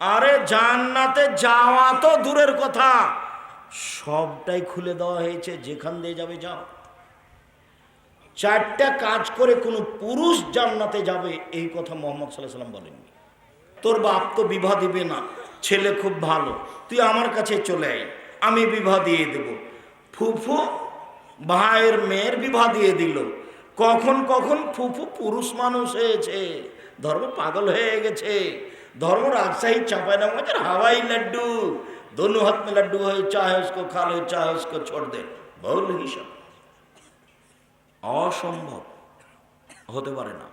আরে জান্নাতে যাওয়া তো দূরের কথা, সবটাই খুলে দেওয়া হয়েছে, যেখান দিয়ে যাবে যাও। চারটা কাজ করে কোনো পুরুষ জান্নাতে যাবে এই কথা মুহাম্মদ সাল্লাল্লাহু আলাইহি ওয়াসাল্লাম বলেননি। তোর বাপ তো বিবাহ দিবে না, ছেলে খুব ভালো, তুই আমার কাছে চলে আয়, আমি বিবাহ দিয়ে দেব। ফুফু ভাইয়ের মেয়ের বিবাহ দিয়ে দিল। কখন কখন ফুফু পুরুষ মানুষ হয়েছে, ধর্ম পাগল হয়ে গেছে। ধর্ম রাজশাহী চাঁপাইনবাবগঞ্জের হাওয়াই লাড্ডু, दोनों हाथ में लड्डू है, चाहे उसको खा लो चाहे उसको छोड़ दे, ভুল হিসাব। অসম্ভব, হতে পারে না,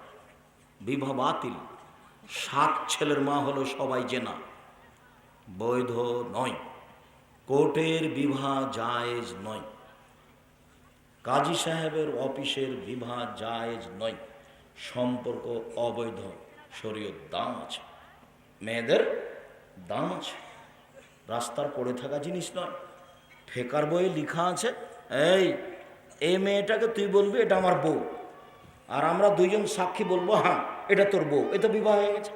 বিবাহ বাতিল। 7 ছেলের মা হলো সবাই জেনা, বৈধ নয়। কোর্টের বিবাহ জায়েজ নয়, কাজী সাহেবের অফিসের বিবাহ জায়েজ নয়, সম্পর্ক অবৈধ। শরীয়ত দাম আছে, মেয়েদের দাম আছে, রাস্তার পড়ে থাকা জিনিস নয়। ফেকার বইয়ে লেখা আছে, এই মেয়েটাকে তুই বলবি এটা আমার বউ, আর আমরা দুইজন সাক্ষী বলবো হ্যাঁ এটা তোর বউ, এ তো বিবাহ হয়ে গেছে।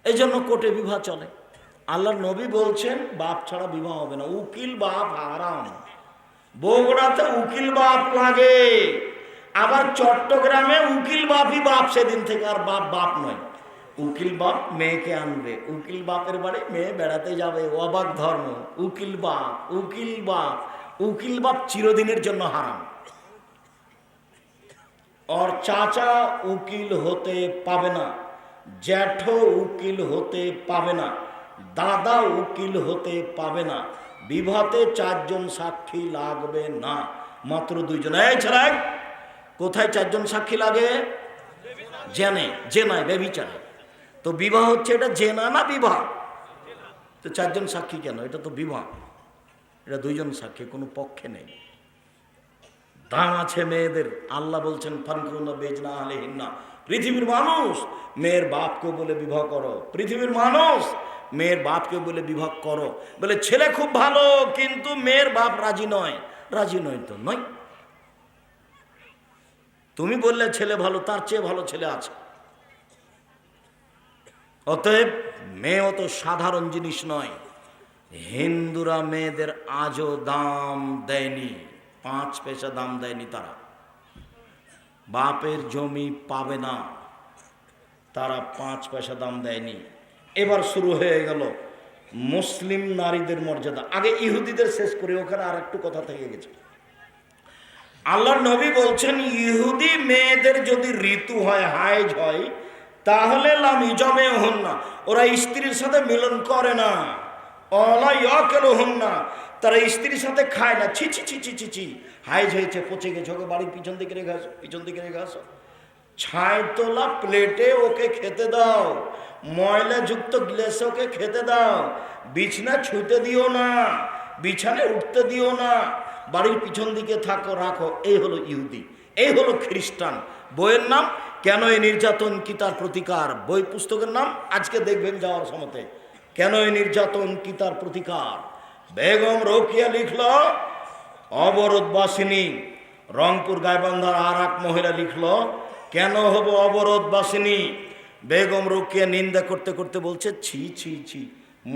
এই জন্য কোর্টে বিবাহ চলে। আল্লাহর নবী বলছেন বাপ ছাড়া বিবাহ হবে না, উকিল বাপ হারাম। বগুড়াতে উকিল বাপ লাগে, আবার চট্টগ্রামে উকিল বাপই বাপ, সেদিন থেকে আর বাপ বাপ নয়। উকিল বাপ মেয়েকে আনবে, উকিল বাপের বাড়ি মেয়ে বেড়াতে যাবে, অবাক ধর্ম। উকিল বাপ, উকিল বাপ, উকিল বাপ চিরদিনের জন্য হারাম। और চাচা উকিল হতে পাবে না, জ্যাঠো উকিল হতে পাবে না, দাদা উকিল হতে পাবে না। বিবাহতে 4 জন সাক্ষী লাগবে না, মাত্র 2 জন। এই ছেলে, কোথায় 4 জন সাক্ষী লাগে? জেনে, জেনায়, ব্যভিচারে। তো বিবাহ হচ্ছে এটা জেনা না বিবাহ? তো 4 জন সাক্ষী কেন? এটা তো বিবাহ, এটা 2 জন সাক্ষী, কোনো পক্ষে নেই। দাম আছে মেয়েদের। আল্লাহ বলছেন ফানকুনা বেজনা আলাইহিন্না, পৃথিবীর মানুষ মেয়ের বাপকে বলে বিবাহ করো, পৃথিবীর মানুষ মেয়ের বাপকে বলে বিবাহ করো। বলে ছেলে খুব ভালো কিন্তু মেয়ের বাপ রাজি নয়, রাজি নয় তো নয়। তুমি বললে ছেলে ভালো, তার চেয়ে ভালো ছেলে আছে। অতএব মেয়ে অত সাধারণ জিনিস নয়। হিন্দুরা মেয়েদের আজও দাম দেয়নি, 5 পয়সা দাম দেয়নি তারা। বাপের জমি পাবে না, তারা 5 পয়সা দাম দেয়নি। এবার শুরু হয়ে গেল মুসলিম নারীদের মর্যাদা। আগে ইহুদিদের শেষ করে, ওখানে আর একটু কথা থেকে গেছে। আল্লাহর নবী বলছেন ইহুদি মেয়েদের যদি ঋতু হয়, হাইজ হয়, তাহলে লামি জমে হন না, ওরা স্ত্রীর সাথে মিলন করে না। তারা স্ত্রীর সাথে খায় না। ছি ছি ছি ছি ছি ছি, হাইজ হয়েছে, পচে গেছে, ওকে বাড়ির পিছন দিকে রেখে আসো, পিছন দিকে রেখে আসো। ছাই তোলা প্লেটে ওকে খেতে দাও, ময়লা যুক্ত গ্লাসে ওকে খেতে দাও। বিছনা ছুঁতে দিও না, বিছানে উঠতে দিও না, বাড়ির পিছন দিকে থাকো, রাখো। এই হলো ইহুদি, এই হলো খ্রিস্টান। বইয়ের নাম কেন এই নির্যাতন কি তার প্রতিকার, বই পুস্তকের নাম আজকে দেখবেন যাওয়ার সময়তে। কেন এই নির্যাতন কি তার প্রতিকার। বেগম রোকিয়া লিখল অবরোধবাসিনী। রংপুর গাইবান্ধার আর এক মহিলা লিখল কেন হব অবরোধবাসিনী। বেগম রোকিয়া নিন্দা করতে করতে বলছে ছি ছি ছি,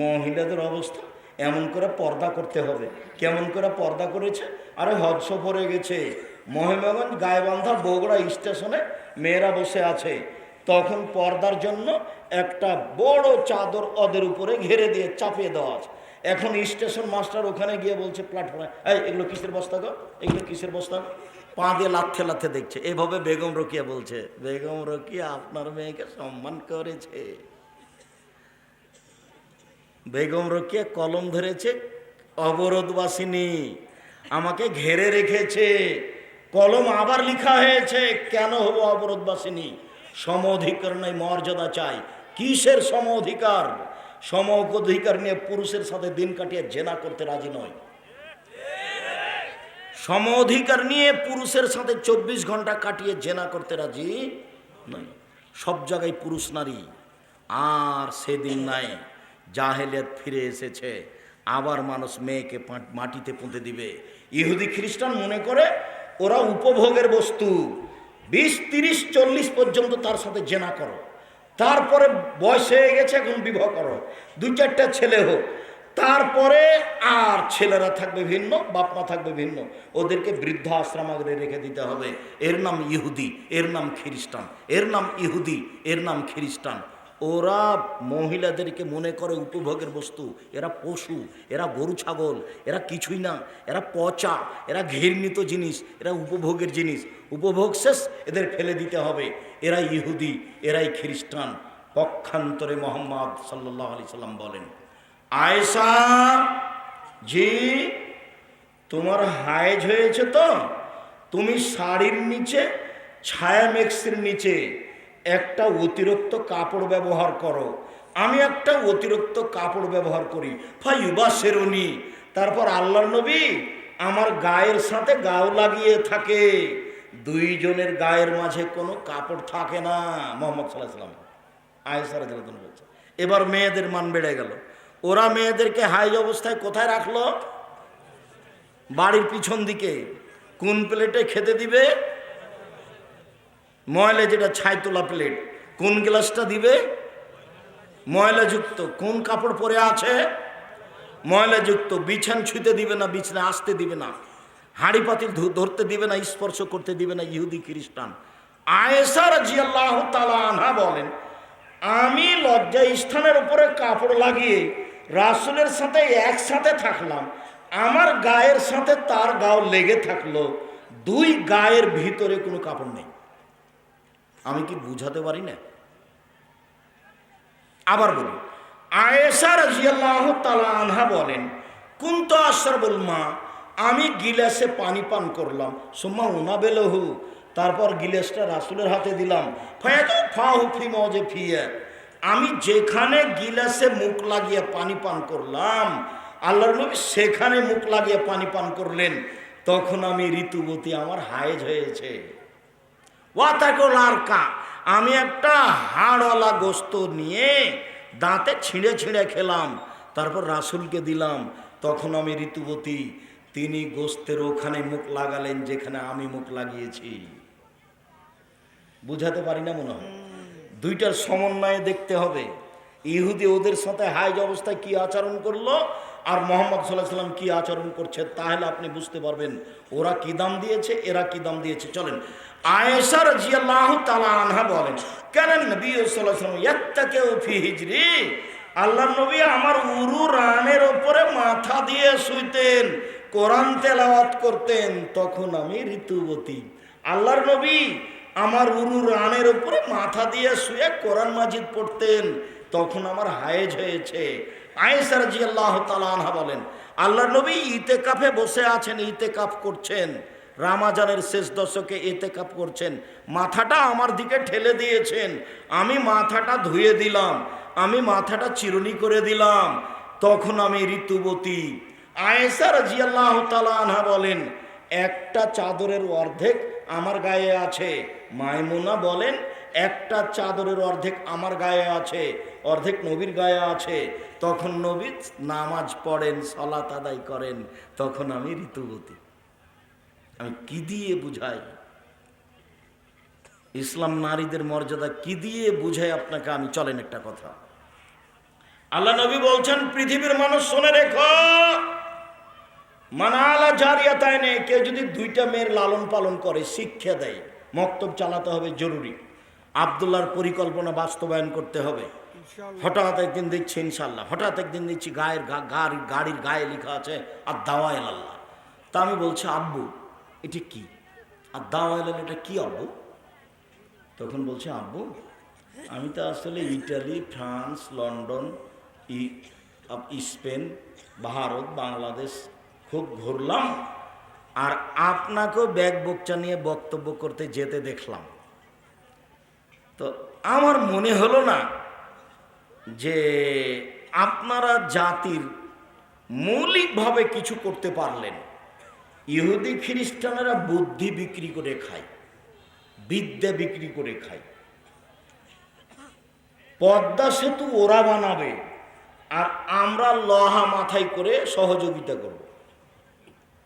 মহিলাদের অবস্থা এমন করে পর্দা করতে হবে। কেমন করে পর্দা করেছে? আরে হজ সফরে গেছে, মহিমাগঞ্জ গাইবান্ধা বগুড়া স্টেশনে মেয়েরা বসে আছে, তখন পর্দার জন্য একটা বড় চাদর ওদের উপরে ঘেরে দিয়ে চাপিয়ে দেওয়া আছে। এখন স্টেশন মাস্টার ওখানে গিয়ে বলছে প্ল্যাটফর্মে, এই এগুলো কিসের বস্তা গো, এগুলো কিসের বস্তা গো? পা দিয়ে লাথে লাথে দেখছে। এভাবে বেগম রোকিয়া বলছে, বেগম রোকিয়া আপনার মেয়েকে সম্মান করেছে। বেগম রোকিয়া কলম ধরেছে অবরোধবাসিনী, আমাকে ঘেরে রেখেছে। কলম আবার লেখা হয়েছে কেন হবো অবরোধবাসিনী। সম অধিকার নাই, মর্যাদা চাই। কিসের সম অধিকার? সম অধিকার নিয়ে পুরুষের সাথে দিন কাটিয়ে জেনা করতে রাজি নয়। সম অধিকার নিয়ে পুরুষের সাথে 24 ঘন্টা কাটিয়ে জেনা করতে রাজি নয়। সব জায়গায় পুরুষ নারী। আর সেদিন নাই, জাহেলিয়াত ফিরে এসেছে, আবার মানুষ মেয়েকে মাটিতে পুঁতে দিবে। ইহুদি খ্রিস্টান মনে করে ওরা উপভোগের বস্তু। 20, 30, 40 পর্যন্ত তার সাথে জেনা করো, তারপরে বয়স হয়ে গেছে, এখন বিবাহ করো, 2-4টা ছেলে হোক, তারপরে আর ছেলেরা থাকবে ভিন্ন, বাপ মা থাকবে ভিন্ন, ওদেরকে বৃদ্ধ আশ্রমাগারে রেখে দিতে হবে। এর নাম ইহুদি, এর নাম খ্রিস্টান, এর নাম ইহুদি, এর নাম খ্রিস্টান। ওরা মহিলাদেরকে মনে করে উপভোগের বস্তু, এরা পশু, এরা গরু ছাগল, এরা কিছুই না, এরা পচা, এরা ঘৃণিত জিনিস, এরা উপভোগের জিনিস, উপভোগ শেষ, এদের ফেলে দিতে হবে। এরাই ইহুদি, এরাই খ্রিস্টান। পক্ষান্তরে মোহাম্মদ সাল্লাল্লাহু আলাইহি সাল্লাম বলেন, আয়েশা জি, তোমার হায়েজ হয়েছে তো তুমি শাড়ির নিচে, ছায়া মেক্সির নিচে একটা অতিরিক্ত কাপড় ব্যবহার করো। আমি একটা অতিরিক্ত কাপড় ব্যবহার করি, ফাইবা শেরুনি। তারপর আল্লাহর নবী আমার গায়ের সাথে গাও লাগিয়ে থাকে, দুইজনের গায়ের মাঝে কোনো কাপড় থাকে না। মোহাম্মদ সাল্লাল্লাহু আলাইহি সাল্লাম, আয়েশা রাদিয়াল্লাহু আনহা বলছে। এবার মেয়েদের মান বেড়ে গেল। ওরা মেয়েদেরকে হাইজ অবস্থায় কোথায় রাখলো? বাড়ির পিছন দিকে। কোন প্লেটে খেতে দিবে? ময়লা, যেটা ছাই তোলা প্লেট। কোন গ্লাসটা দিবে? ময়লাযুক্ত। কোন কাপড় পরে আছে? ময়লাযুক্ত। বিছান ছুঁতে দিবে না, বিছানা আসতে দিবে না, হাঁড়ি পাতিল ধরতে দিবে না, স্পর্শ করতে দিবে না ইহুদি খ্রিস্টান। আয়েশা রাদিয়াল্লাহু তাআলা আনহা বলেন, আমি লজ্জা স্থানের উপরে কাপড় লাগিয়ে রাসূলের সাথে একসাথে থাকলাম, আমার গায়ের সাথে তার গাও লেগে থাকলো, দুই গায়ের ভিতরে কোনো কাপড় নেই। আমি কি বুঝাতে পারি না? আবার বলি, আয়েশা রাদিয়াল্লাহু তাআলা আনহা বলেন, কুনতু আশরাবুল মা, আমি গিলাসে পানি পান করলাম, সুম্মা উনাবেলহু, তারপর গিলাসটা রাসূলের হাতে দিলাম, ফায়াতু ফাহু ফি মাওজি ফিয়া, আমি যেখানে গিলাসে মুখ লাগিয়ে পানি পান করলাম, আল্লাহর নবী সেখানে মুখ লাগিয়ে পানি পান করলেন, তখন আমি ঋতুবতী, আমার হায়েজ হয়েছে। ওয়াতাকুল আরকা, আমি একটা হাড়ওয়ালা গোস্ত নিয়ে দাঁতে ছিঁড়ে ছিঁড়ে খেলাম, তারপর রাসূলকে দিলাম, তখন আমি ঋতুবতী। তিনি গোস্তের ওখানে মুখ লাগালেন যেখানে আমি মুখ লাগিয়েছি। বুঝাতে পারি না মনে হয়? দুইটার সমন্বয়ে দেখতে হবে। ইহুদি ওদের সাথে হাইজ অবস্থায় কি আচরণ করলো, আর মোহাম্মদ সাল্লাল্লাহু আলাইহি সাল্লাম কি আচরণ করছে, তাহলে আপনি বুঝতে পারবেন ওরা কি দাম দিয়েছে, এরা কি দাম দিয়েছে। চলেন, আয়েশা রাদিয়াল্লাহু তাআলা আনহা বলেন, কেন নবী সাল্লাল্লাহু আলাইহি ওয়াসাল্লাম ইয়াত্তাকিউ ফি হিজরি, আল্লাহর নবী আমার উরু রানের উপরে মাথা দিয়ে শুইতেন, কোরআন তেলাওয়াত করতেন, তখন আমি ঋতুবতী। আল্লাহর নবী আমার উরু রানের উপরে মাথা দিয়ে শুয়ে কোরআন মাজিদ পড়তেন, তখন আমার হায়েজ হয়েছে। আয়েশা রাদিয়াল্লাহু তাআলা আনহা বলেন, আল্লাহর নবী ইতেকাফে বসে আছেন, ইতেকাফ করছেন, রামাজানের শেষ দশকে ইতেকাফ করছেন, মাথাটা আমার দিকে ঠেলে দিয়েছেন, আমি মাথাটা ধুয়ে দিলাম, আমি মাথাটা চিরুনি করে দিলাম, তখন আমি ঋতুবতী। আয়েশা রাদিয়াল্লাহু তাআলা আনহা বলেন, একটা চাদরের অর্ধেক আমার গায়ে আছে। মাইমুনা বলেন, একটা চাদরের অর্ধেক আমার গায়ে আছে, অর্ধেক নবীর গায়ে আছে, তখন নবী নামাজ পড়েন, সালাত আদায় করেন, তখন আমি ঋতুবতী। আমি কি দিয়ে বুঝাই ইসলাম নারীদের মর্যাদা, কি দিয়ে বুঝাই আপনাকে আমি? চলেন একটা কথা, আল্লাহ নবী বলছেন, পৃথিবীর মানুষ শুনে রেখো, মানালা জারিয়াতাইনে, কেউ যদি দুইটা মেয়ের লালন পালন করে, শিক্ষা দেয়, মক্তব চালাতে হবে জরুরি, আব্দুল্লাহর পরিকল্পনা বাস্তবায়ন করতে হবে। হঠাৎ একদিন দেখছি, ইনশাল্লাহ, হঠাৎ একদিন দেখছি গাড়ির গায়ে লেখা আছে আর দাওয়াইল আল্লাহ। তা আমি বলছি, আব্বু এটা কি? আর দাওয়াইল এটা কি আব্বু? তখন বলছে, আব্বু আমি তো আসলে Italy, France, London, Spain, Bharat, Bangladesh খুব ঘুরলাম, আর আপনাকেও ব্যাগ বোকচা নিয়ে বক্তব্য করতে যেতে দেখলাম, তো আমার মনে হলো না যে আপনারা জাতির মৌলিকভাবে কিছু করতে পারলেন। ইহুদি খ্রিস্টানেরা বুদ্ধি বিক্রি করে খায়, বিদ্যা বিক্রি করে খায়। পদ্মা সেতু ওরা বানাবে আর আমরা লোহা মাথায় করে সহযোগিতা করব,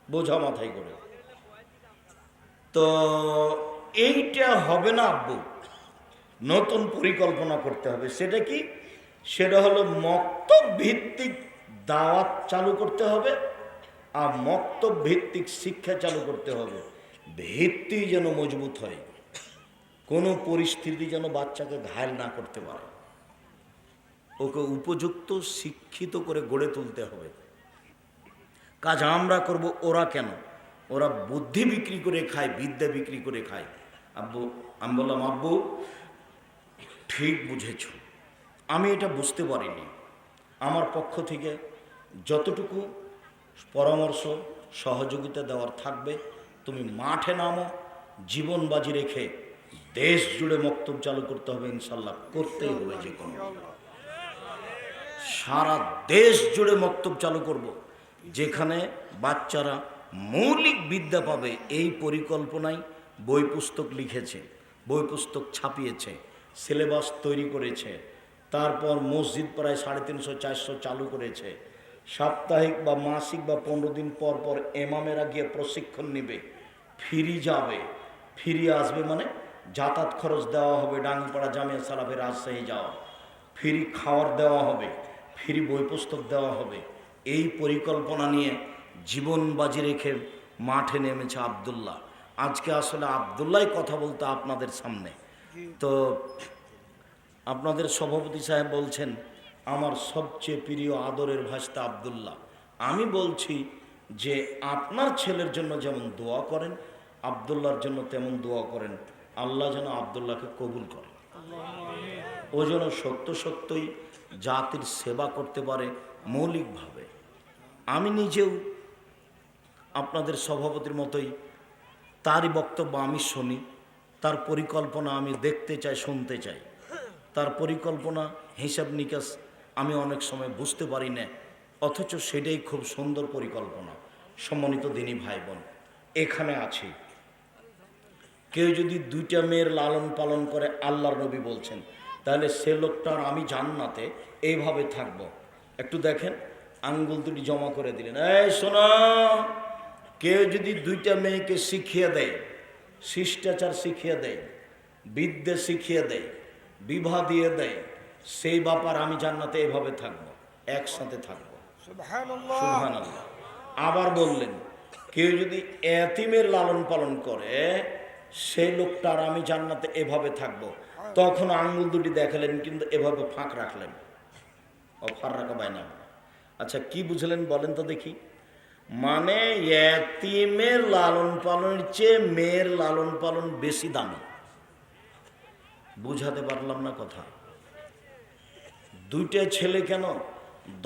বোঝা মাথায় করে। তো এইটা হবে না আব্বু, নতুন পরিকল্পনা করতে হবে। সেটা কি? সেটা হলো মক্তব ভিত্তিক দাওয়াত চালু করতে হবে, আর মক্তব ভিত্তিক শিক্ষা চালু করতে হবে। ভিত্তি যেন মজবুত হয়, কোনো পরিস্থিতি যেন বাচ্চাকে ঘায়েল না করতে পারে। ওকে উপযুক্ত শিক্ষিত করে গড়ে তুলতে হবে। কাজ আমরা করব, ওরা কেন? ওরা বুদ্ধি বিক্রি করে খায়, বিদ্যা বিক্রি করে খায়। আমি বললাম, আব্বু ঠিক বুঝেছ, আমি এটা বুঝতে পারিনি। আমার পক্ষ থেকে যতটুকু পরামর্শ সহযোগিতা দেওয়ার থাকবে, তুমি মাঠে নামো, জীবন বাজি রেখে দেশ জুড়ে মক্তব চালু করতে হবে। ইনশাল্লাহ করতেই হবে, যে কোনো সারা দেশ জুড়ে মক্তব চালু করব, যেখানে বাচ্চারা মৌলিক বিদ্যা পাবে। এই পরিকল্পনায় বই পুস্তক লিখেছে, বই পুস্তক ছাপিয়েছে, সিলেবাস তৈরি করেছে। তারপর মসজিদ প্রায় 350-400 চালু করেছে। সাপ্তাহিক বা মাসিক বা 15 দিন পর পর এমামেরা গিয়ে প্রশিক্ষণ নেবে, ফিরি যাবে, ফিরি আসবে, মানে যাতায়াত খরচ দেওয়া হবে, ডাঙ্গিপাড়া জামিয়া সালাফে রাজশাহী যাওয়া, ফ্রি খাওয়ার দেওয়া হবে, ফ্রি বই পুস্তক দেওয়া হবে। এই পরিকল্পনা নিয়ে জীবন বাজি রেখে মাঠে নেমেছে আবদুল্লাহ। আজকে আসলে আবদুল্লাহ কথা বলতে আপনাদের সামনে। তো আপনাদের সভাপতি সাহেব বলছেন আমার সবচেয়ে প্রিয় আদরের ভাস্তা আবদুল্লাহ। আমি বলছি যে আপনার ছেলের জন্য যেমন দোয়া করেন, আবদুল্লাহর জন্য তেমন দোয়া করেন। আল্লাহ যেন আবদুল্লাহকে কবুল করেন, ও যেন সত্য সত্যই জাতির সেবা করতে পারে মৌলিকভাবে। আমি নিজেও আপনাদের সভাপতির মতোই তারই বক্তব্য আমি শুনি, তার পরিকল্পনা আমি দেখতে চাই, শুনতে চাই। তার পরিকল্পনা, হিসাব নিকাশ আমি অনেক সময় বুঝতে পারি না, অথচ সেটাই খুব সুন্দর পরিকল্পনা। সম্মানিত দিনী ভাই বোন, এখানে আছি, কেউ যদি 2টা মেয়ের লালন পালন করে, আল্লাহর নবী বলছেন, তাহলে সে লোকটার আমি জান্নাতে এইভাবে থাকবো। একটু দেখেন, আঙ্গুল দুটি জমা করে দিলেন। এই শোনো, কেউ যদি 2টা মেয়েকে শিখিয়ে দেয়, শিষ্টাচার শিখিয়ে দেয়, বিদ্যা শিখিয়ে দেয়, বিবাহ দিয়ে দেয়, সেই ব্যাপার আমি জান্নাতে এইভাবে থাকবো, একসাথে থাকবো। সুবহানাল্লাহ। আবার বললেন, কেউ যদি এতিমের লালন পালন করে, সেই লোকটার আমি জান্নাতে এভাবে থাকবো। তখন আঙ্গুল দুটি দেখালেন, কিন্তু এভাবে ফাঁক রাখলেন, অফার রাখা বাইনা। আচ্ছা, কি বুঝলেন বলেন তো দেখি? মানে এতিমের লালন পালনের চেয়ে মেয়ের লালন পালন বেশি দামি। বুঝাতে পারলাম না কথা? 2টা ছেলে কেন,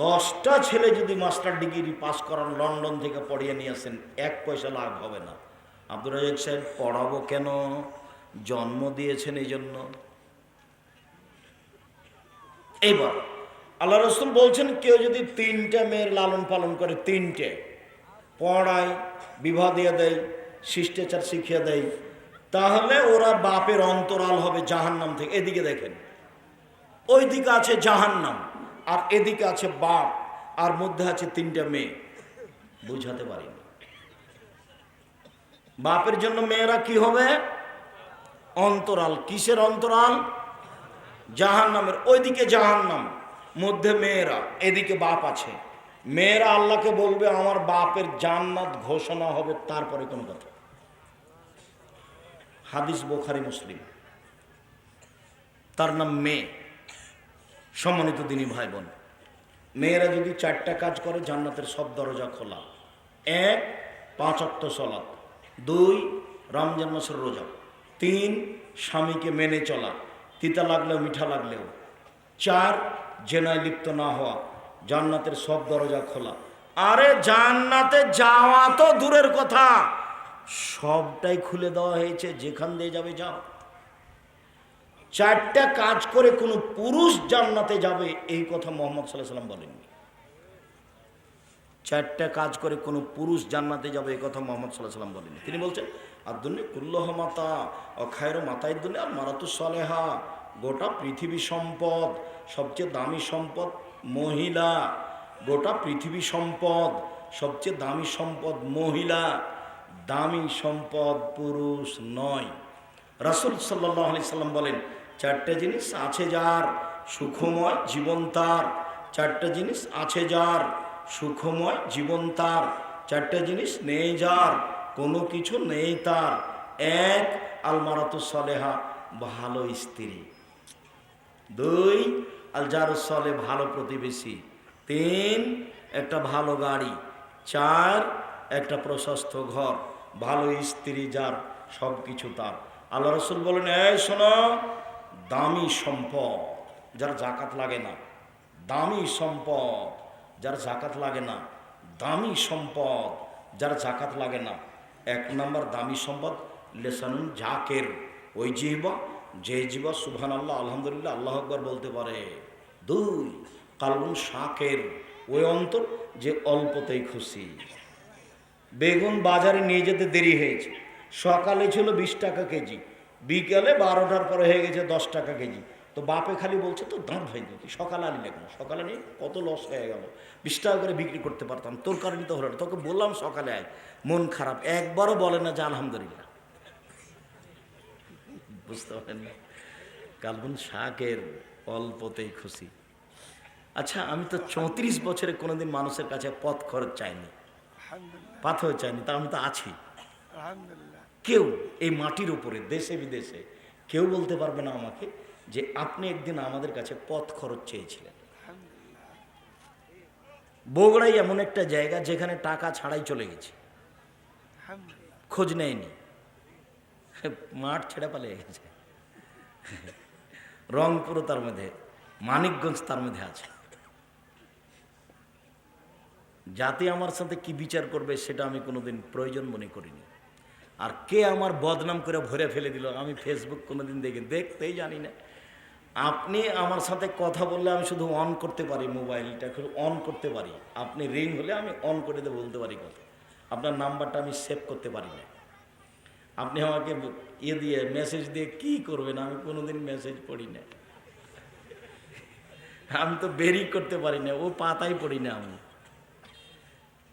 10টা ছেলে যদি মাস্টার ডিগ্রি পাস করান, লন্ডন থেকে পড়িয়ে নিয়ে আসেন, 1 পয়সা লাভ হবে না। আব্দুর রাজ্জাক সাহেব পড়াবো কেন? জন্ম দিয়েছেন এই জন্য। এইবার আল্লাহ রসুল বলছেন, কেউ যদি 3টা মেয়ের লালন পালন করে, 3টে পড়ায়, বিবাহ দিয়ে দেয়, শিষ্টাচার শিখিয়ে দেয়, তাহলে ওরা বাপের অন্তরাল হবে জাহান্নাম থেকে। এদিকে দেখেন, ওইদিকে আছে জাহান্নাম, আর এদিকে আছে বাপ, আর মধ্যে আছে 3টা মেয়ে। বুঝাতে পারিনি। বাপের জন্য মেয়েরা কি হবে? অন্তরাল। কিসের অন্তরাল? জাহান্নামের। ওইদিকে জাহান্নাম, মধ্যে মেয়েরা, এদিকে বাপ আছে। মেয়েরা আল্লাহকে বলবে আমার বাপের জান্নাত ঘোষণা হবে, তারপরে কোনো কথা। হাদিস বুখারী মুসলিম। তার নাম মেয়ে। সম্মানিত দিনী ভাই বোন, মেয়েরা যদি 4টা কাজ করে, জান্নাতের সব দরজা খোলা। 1, 5 ওয়াক্ত সালাত। 2, রমজান মাসের রোজা। 3, স্বামীকে মেনে চলা, তিতা লাগলেও মিঠা লাগলেও। 4, জেনায় লিপ্ত না হওয়া। জান্নাতের সব দরজা খোলা। আরে জান্নাতে যাওয়া তো দূরের কথা, সবটাই খুলে দেওয়া হয়েছে, যেখান দিয়ে যাবে যাও। 4টা কাজ করে কোনো পুরুষ জান্নাতে যাবে, এই কথা মুহাম্মদ সাল্লাল্লাহু আলাইহি ওয়াসাল্লাম বলেননি। 4টা কাজ করে কোনো পুরুষ জান্নাতে যাবে, এই কথা মুহাম্মদ সাল্লাল্লাহু আলাইহি ওয়াসাল্লাম বলেননি। তিনি বলছেন, আদ-দুনিয়া কুল্লুহা মাতা ওয়া খায়রু মাতাইদ দুনিয়া আল মারাতুস সালেহা। গোটা পৃথিবী সম্পদ, সবচেয়ে দামি সম্পদ মহিলা। গোটা পৃথিবী সম্পদ, সবচেয়ে দামি সম্পদ মহিলা, দামি সম্পদ পুরুষ নয়। রাসূল সাল্লাল্লাহু আলাইহি সাল্লাম বলেন, চারটে জিনিস আছে যার সুখময় জীবন তার। চারটে জিনিস আছে যার সুখময় জীবন তার। চারটে জিনিস নেই যার কোনো কিছু নেই তার। এক, আলমারাতু সলেহা, ভালো স্ত্রী। দুই, আল জারুস সলে, ভালো প্রতিবেশী। তিন, একটা ভালো গাড়ি। চার, একটা প্রশস্ত ঘর। ভালো স্ত্রী যার, সব কিছু তার। আল্লাহ রসুল বলেন, এই শোনো, দামি সম্পদ যার জাকাত লাগে না, দামি সম্পদ যার জাকাত লাগে না, দামি সম্পদ যার জাকাত লাগে না। এক নম্বর দামি সম্পদ লেসানুন জাকের, ওই জিহ্বা, যে জিহ্বা সুবহানাল্লাহ আলহামদুলিল্লাহ আল্লাহু আকবার বলতে পারে। দুই, কালবুন শাকের, ওই অন্তর যে অল্পতেই খুশি। বেগুন বাজারে নিয়ে যেতে দেরি হয়েছে, সকালে ছিল 20 টাকা কেজি, বিকেলে 12টার পরে হয়ে গেছে 10 টাকা কেজি। তো বাপে খালি বলছে, তো দাঁত ভাই দিতি, সকালে আনি লেখো, সকালে নিয়ে কত লস হয়ে গেল, 20 টাকা করে বিক্রি করতে পারতাম, তোর কারণে তো হলো না। তোকে বললাম সকালে আয়, মন খারাপ, একবারও বলে না যে আলহামদুলিল্লাহ। বুঝতে পারেন না, কালবুন শাকের, অল্পতেই খুশি। আচ্ছা, আমি তো 34 বছরে কোনোদিন মানুষের কাছে পথ খরচ চাইনি, পাথর চাইনি, তা আমি তো আছি। কেউ এই মাটির উপরে দেশে বিদেশে কেউ বলতে পারবে না আমাকে যে আপনি একদিন আমাদের কাছে পথ খরচ চেয়েছিলেন। বগুড়াই এমন একটা জায়গা যেখানে টাকা ছাড়াই চলে গেছে, খোঁজ নেয়নি, মাঠ ছেড়ে পালিয়ে গেছে। রংপুর তার মধ্যে, মানিকগঞ্জ তার মধ্যে আছে। জাতি আমার সাথে কি বিচার করবে সেটা আমি কোনোদিন প্রয়োজন মনে করিনি। আর কে আমার বদনাম করে ভরে ফেলে দিল, আমি ফেসবুক কোনোদিন দেখতেই জানি না। আপনি আমার সাথে কথা বললে আমি শুধু অন করতে পারি, মোবাইলটা শুধু অন করতে পারি, আপনি রিং হলে আমি অন করে দিয়ে বলতে পারি কথা। আপনার নাম্বারটা আমি সেভ করতে পারি না। আপনি আমাকে দিয়ে মেসেজ দিয়ে কি করবেন, আমি কোনোদিন মেসেজ পড়ি না। আমি তো বেরি করতে পারি না, ও পাতাই পড়ি না।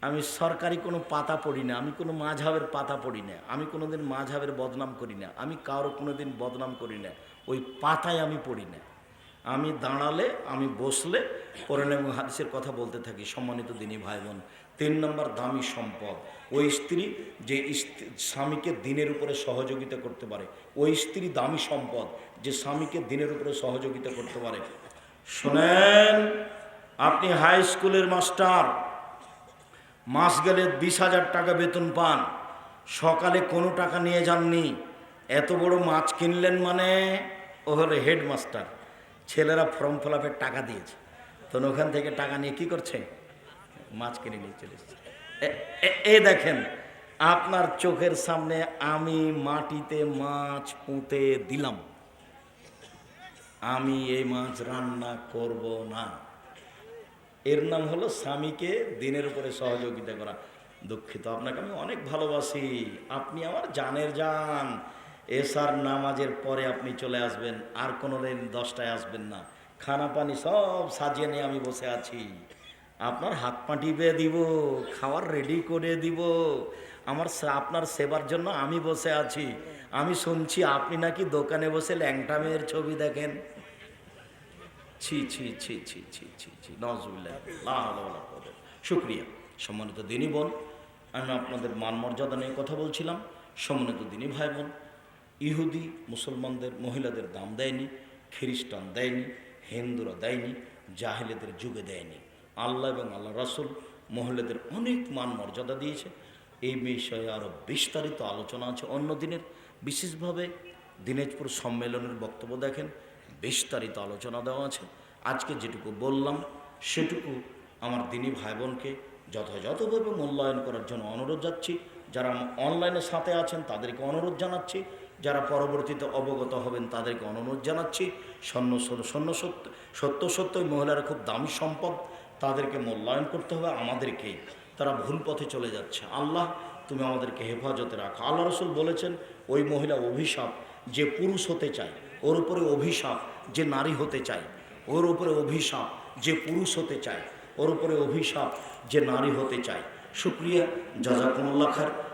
আমি সরকারি কোনো পাতা পড়ি না, আমি কোনো মাঝহাবের পাতা পড়ি না, আমি কোনোদিন মাঝহাবের বদনাম করি না, আমি কারো কোনোদিন বদনাম করি না, ওই পাতায় আমি পড়ি না। আমি দাঁড়ালে, আমি বসলে কোরআন এবং হাদিসের কথা বলতে থাকি। সম্মানিত দিনী ভাই বোন, 3 নম্বর দামি সম্পদ ওই স্ত্রী যে স্বামীকে দিনের উপরে সহযোগিতা করতে পারে। ওই স্ত্রী দামি সম্পদ যে স্বামীকে দিনের উপরে সহযোগিতা করতে পারে। শোনেন, আপনি হাই স্কুলের মাস্টার, মাস গেলে 20,000 টাকা বেতন পান, সকালে কোনো টাকা নিয়ে যাননি, এত বড় মাছ কিনলেন মানে ও হলো হেডমাস্টার। ছেলেরা ফর্ম ফিল আপের টাকা দিয়েছে, তখন ওখান থেকে টাকা নিয়ে কি করছে, মাছ কিনে নিয়ে চলে এসেছে। এ দেখেন, আপনার চোখের সামনে আমি মাটিতে মাছ পুঁতে দিলাম, আমি এই মাছ রান্না করব না। এর নাম হলো স্বামীকে দিনের উপরে সহযোগিতা করা। দুঃখিত, আপনাকে আমি অনেক ভালোবাসি, আপনি আমার জানের জান। এশার নামাজের পরে আপনি চলে আসবেন, আর কোনো দিন 10টায় আসবেন না। খানা পানি সব সাজিয়ে নিয়ে আমি বসে আছি, আপনার হাত পা টিপে দিব, খাওয়ার রেডি করে দিব, আপনার সেবার জন্য আমি বসে আছি। আমি শুনছি আপনি নাকি দোকানে বসে ল্যাংটা মেয়ের ছবি দেখেন। ছি ছি ছি ছি ছি ছি ছি, নজরুল্লাহ। শুক্রিয়া। সম্মানিত দিনী বোন, আমি আপনাদের মান মর্যাদা নিয়ে কথা বলছিলাম। সম্মানিত দিনী ভাই বোন, ইহুদি মুসলমানদের মহিলাদের দাম দেয়নি, খ্রিস্টান দেয়নি, হিন্দুরা দেয়নি, জাহেলেদের যুগে দেয়নি। আল্লাহ এবং আল্লাহ রাসূল মহিলাদের অনেক মান মর্যাদা দিয়েছে। এই বিষয়ে আরও বিস্তারিত আলোচনা আছে অন্য দিনের। বিশেষভাবে দিনাজপুর সম্মেলনের বক্তব্য দেখেন, বিস্তারিত আলোচনা দেওয়া আছে। আজকে যেটুকু বললাম সেটুকু আমার দিনী ভাই বোনকে যথাযথভাবে মূল্যায়ন করার জন্য অনুরোধ যাচ্ছি। যারা অনলাইনের সাথে আছেন তাদেরকে অনুরোধ জানাচ্ছি, যারা পরবর্তীতে অবগত হবেন তাদেরকে অনুরোধ জানাচ্ছি। সত্যই মহিলারা খুব দামি সম্পদ, তাদেরকে মূল্যায়ন করতে হবে আমাদেরকেই। তারা ভুল পথে চলে যাচ্ছে, আল্লাহ তুমি আমাদেরকে হেফাজতে রাখো। আল্লাহ রসুল বলেছেন, ওই মহিলা অভিশাপ যে পুরুষ হতে চায়, ওর উপরে অভিশাপ যে নারী হতে চায়, ওর উপরে অভিশাপ যে পুরুষ হতে চায়, ওর উপরে অভিশাপ যে নারী হতে চায়। শুকরিয়া, জাযাকুমুল্লাহ খায়র।